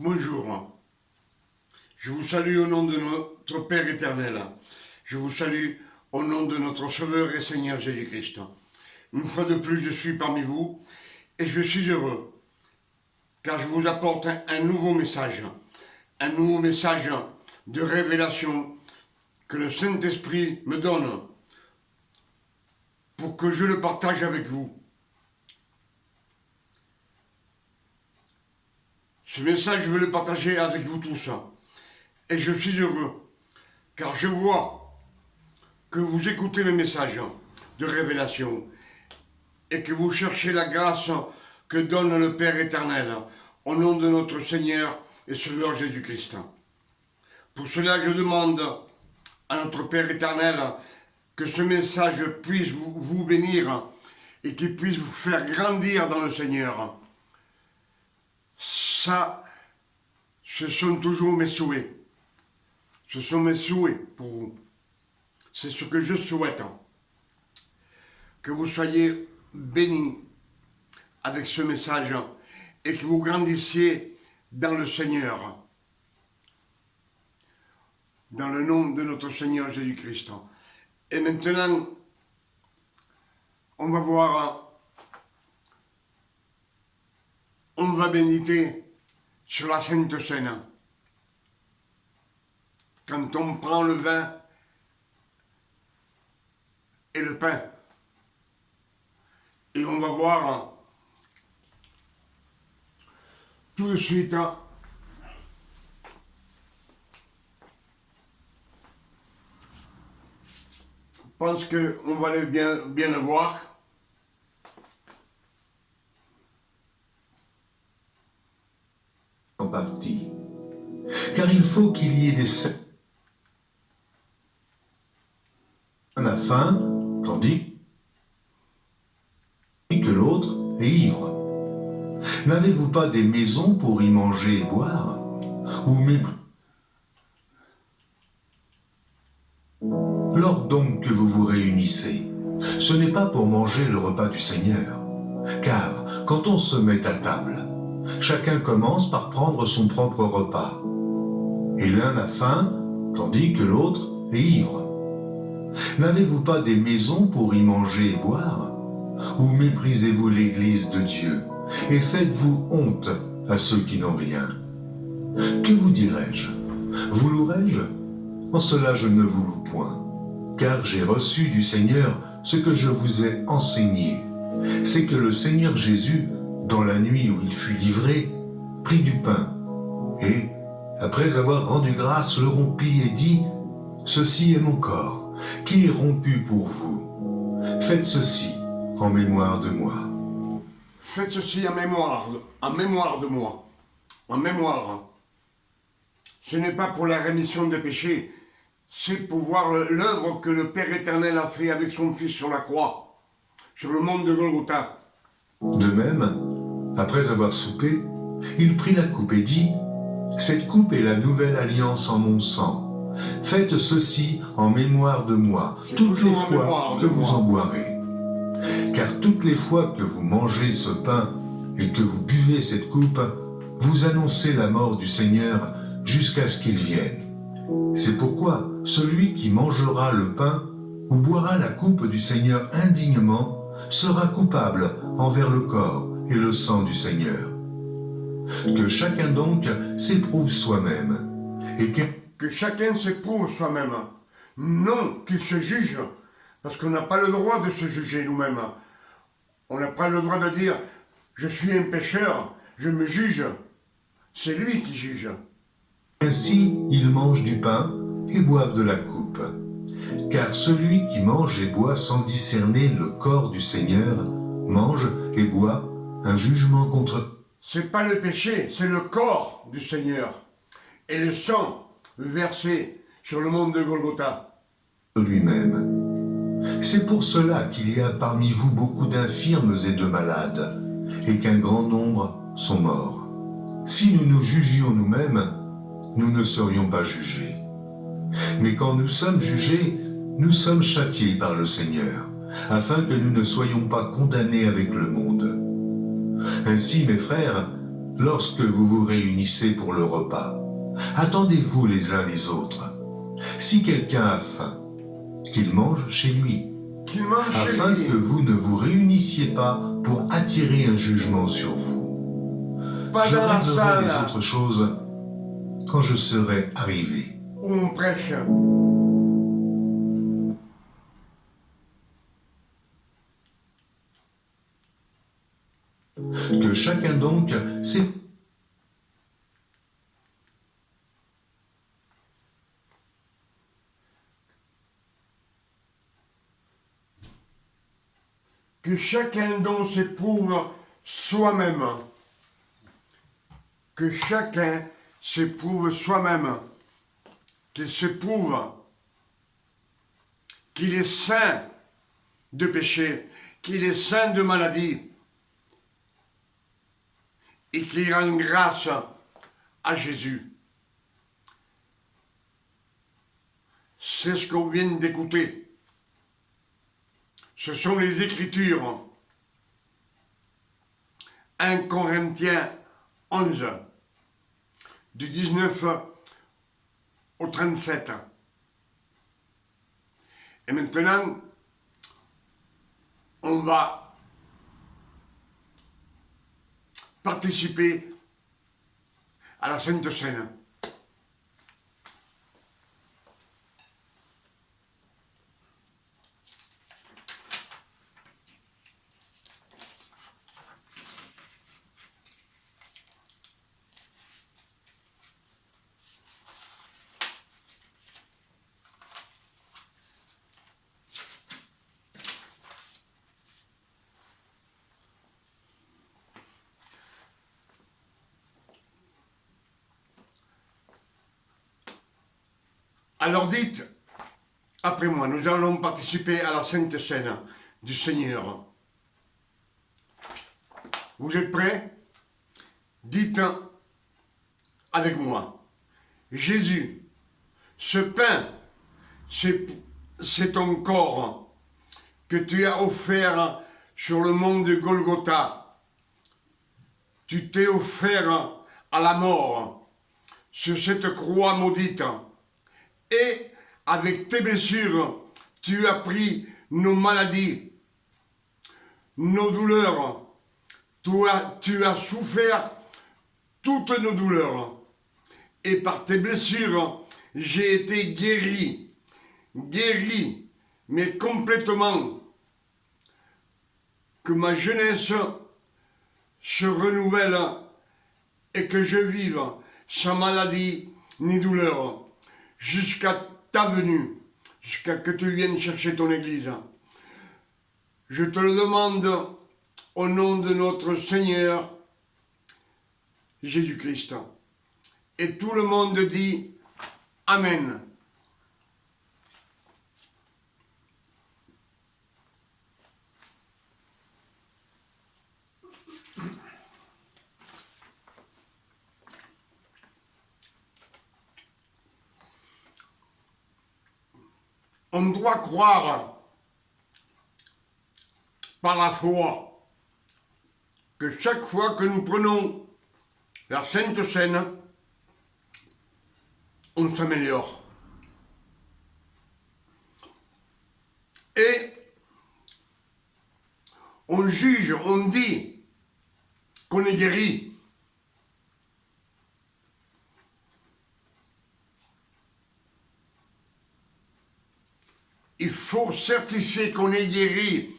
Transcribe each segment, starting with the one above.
Bonjour, je vous salue au nom de notre Père éternel. Je vous salue au nom de notre Sauveur et Seigneur Jésus-Christ. Une fois de plus, je suis parmi vous et je suis heureux car je vous apporte un nouveau message de révélation que le Saint-Esprit me donne pour que je le partage avec vous. Ce message, je veux le partager avec vous tous. Et je suis heureux, car je vois que vous écoutez mes messages de révélation et que vous cherchez la grâce que donne le Père éternel au nom de notre Seigneur et Sauveur Jésus-Christ. Pour cela, je demande à notre Père éternel que ce message puisse vous bénir et qu'il puisse vous faire grandir dans le Seigneur. Ça, ce sont toujours mes souhaits. Ce sont mes souhaits pour vous. C'est ce que je souhaite. Que vous soyez bénis avec ce message et que vous grandissiez dans le Seigneur. Dans le nom de notre Seigneur Jésus-Christ. Et maintenant, on va voir, on va méditer sur la Sainte Seine. Quand on prend le vin et le pain. Et on va voir tout de suite je pense qu'on va aller bien le voir. En partie. Car il faut qu'il y ait des scènes à faim, tandis que l'autre est ivre. N'avez-vous pas des maisons pour y manger et boire? Ou lors donc que vous vous réunissez, ce n'est pas pour manger le repas du Seigneur. Car quand on se met à table, chacun commence par prendre son propre repas. Et l'un a faim, tandis que l'autre est ivre. N'avez-vous pas des maisons pour y manger et boire? Ou méprisez-vous l'Église de Dieu et faites-vous honte à ceux qui n'ont rien? Que vous dirai-je? Vous louerai-je? En cela je ne vous loue point, car j'ai reçu du Seigneur ce que je vous ai enseigné. C'est que le Seigneur Jésus, dans la nuit où il fut livré, prit du pain, et, après avoir rendu grâce, le rompit et dit, « Ceci est mon corps, qui est rompu pour vous. Faites ceci en mémoire de moi. » Faites ceci en mémoire de moi. En mémoire. Ce n'est pas pour la rémission des péchés, c'est pour voir l'œuvre que le Père éternel a fait avec son Fils sur la croix, sur le mont de Golgotha. De même, après avoir soupé, il prit la coupe et dit, « Cette coupe est la nouvelle alliance en mon sang. Faites ceci en mémoire de moi, toutes les fois que vous en boirez. Car toutes les fois que vous mangez ce pain et que vous buvez cette coupe, vous annoncez la mort du Seigneur jusqu'à ce qu'il vienne. C'est pourquoi celui qui mangera le pain ou boira la coupe du Seigneur indignement sera coupable envers le corps et le sang du Seigneur. Que chacun donc s'éprouve soi-même, et que chacun s'éprouve soi-même. Non qu'il se juge, parce qu'on n'a pas le droit de se juger nous-mêmes. On n'a pas le droit de dire « je suis un pécheur, je me juge ». C'est lui qui juge. Ainsi, ils mangent du pain et boivent de la coupe. Car celui qui mange et boit sans discerner le corps du Seigneur mange et boit un jugement contre eux. C'est pas le péché, c'est le corps du Seigneur. Et le sang versé sur le mont de Golgotha. Lui-même. C'est pour cela qu'il y a parmi vous beaucoup d'infirmes et de malades, et qu'un grand nombre sont morts. Si nous nous jugions nous-mêmes, nous ne serions pas jugés. Mais quand nous sommes jugés, nous sommes châtiés par le Seigneur, afin que nous ne soyons pas condamnés avec le monde. Ainsi, mes frères, Lorsque vous vous réunissez pour le repas, attendez-vous les uns les autres. Si quelqu'un a faim, qu'il mange chez lui, Qu'il mange chez afin lui. que vous ne vous réunissiez pas pour attirer un jugement sur vous. Pas Je dans la réglerai salle les autres choses quand je serai arrivé. où on prêche. Que chacun donc sait Que chacun donc s'éprouve soi-même. Que chacun s'éprouve soi-même. Qu'il s'éprouve. Qu'il est saint de péché. Qu'il est saint de maladie. Et qu'il rend grâce à Jésus. C'est ce qu'on vient d'écouter. Ce sont les Écritures. 1 Corinthiens 11, du 19 au 37. Et maintenant, on va participer à la Sainte Seine. Alors dites, après moi, nous allons participer à la Sainte Seine du Seigneur. Vous êtes prêts? Dites avec moi. Jésus, ce pain, c'est ton corps que tu as offert sur le mont de Golgotha. Tu t'es offert à la mort sur cette croix maudite. Et avec tes blessures, tu as pris nos maladies, nos douleurs. Tu as souffert toutes nos douleurs. Et par tes blessures, j'ai été guéri. Guéri, mais complètement. Que ma jeunesse se renouvelle et que je vive sans maladie ni douleur. Jusqu'à ta venue, jusqu'à que tu viennes chercher ton église. Je te le demande au nom de notre Seigneur Jésus-Christ. Et tout le monde dit Amen. On doit croire par la foi que chaque fois que nous prenons la Sainte Seine, on s'améliore. Et on juge, on dit qu'on est guéri. Il faut certifier qu'on est guéri,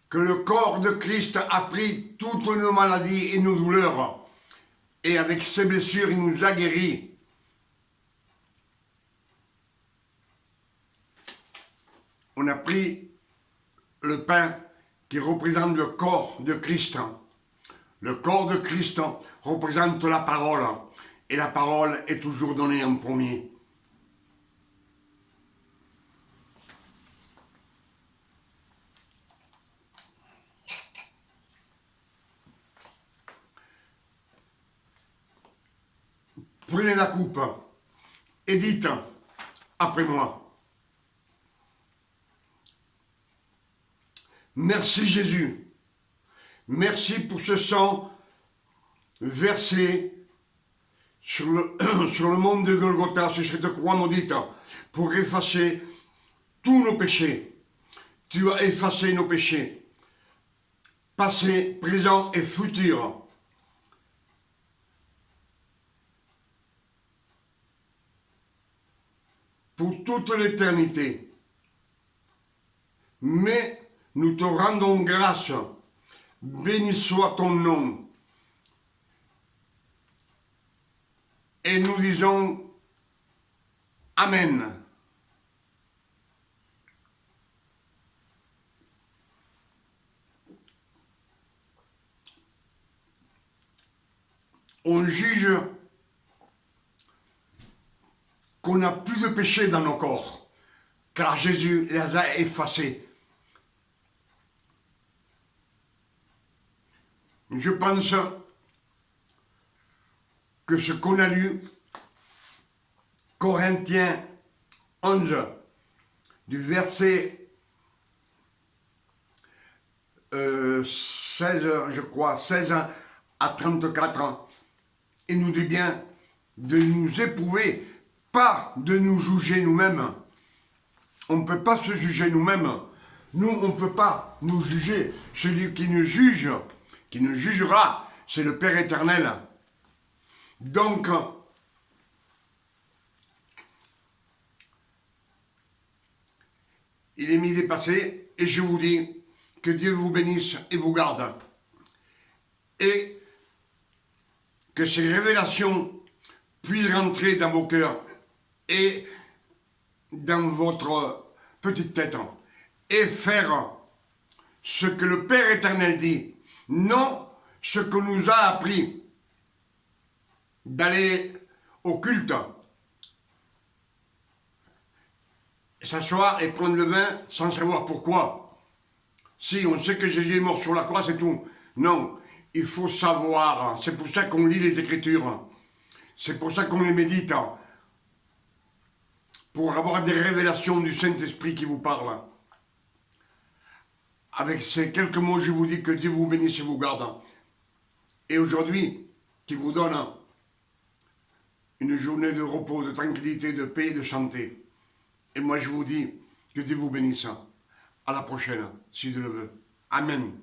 que le corps de Christ a pris toutes nos maladies et nos douleurs. Et avec ses blessures, il nous a guéris. On a pris le pain qui représente le corps de Christ. Le corps de Christ représente la parole. Et la parole est toujours donnée en premier. Prenez la coupe et dites après moi. Merci Jésus. Merci pour ce sang versé sur sur le mont de Golgotha, sur cette croix maudite, pour effacer tous nos péchés. Tu as effacé nos péchés, passé, présent et futur. Pour toute l'éternité. Mais nous te rendons grâce. Béni soit ton nom. Et nous disons Amen. On juge qu'on n'a plus de péché dans nos corps, car Jésus les a effacés. Je pense que ce qu'on a lu, Corinthiens 11, du verset 16, je crois, 16 à 34, il nous dit bien de nous éprouver, pas de nous juger nous-mêmes. On ne peut pas se juger nous-mêmes. Nous, on ne peut pas nous juger. Celui qui nous juge, qui nous jugera, c'est le Père éternel. Donc, il est midi passé et je vous dis que Dieu vous bénisse et vous garde. Et que ces révélations puissent rentrer dans vos cœurs et dans votre petite tête et faire ce que le Père éternel dit, non ce que nous a appris d'aller au culte, s'asseoir et prendre le vin sans savoir pourquoi. Si on sait que Jésus est mort sur la croix, c'est tout. Non, il faut savoir. C'est pour ça qu'on lit les Écritures. C'est pour ça qu'on les médite. Pour avoir des révélations du Saint-Esprit qui vous parle. Avec ces quelques mots, je vous dis que Dieu vous bénisse et vous garde. Et aujourd'hui, qui vous donne une journée de repos, de tranquillité, de paix et de santé. Et moi, je vous dis que Dieu vous bénisse. À la prochaine, si Dieu le veut. Amen.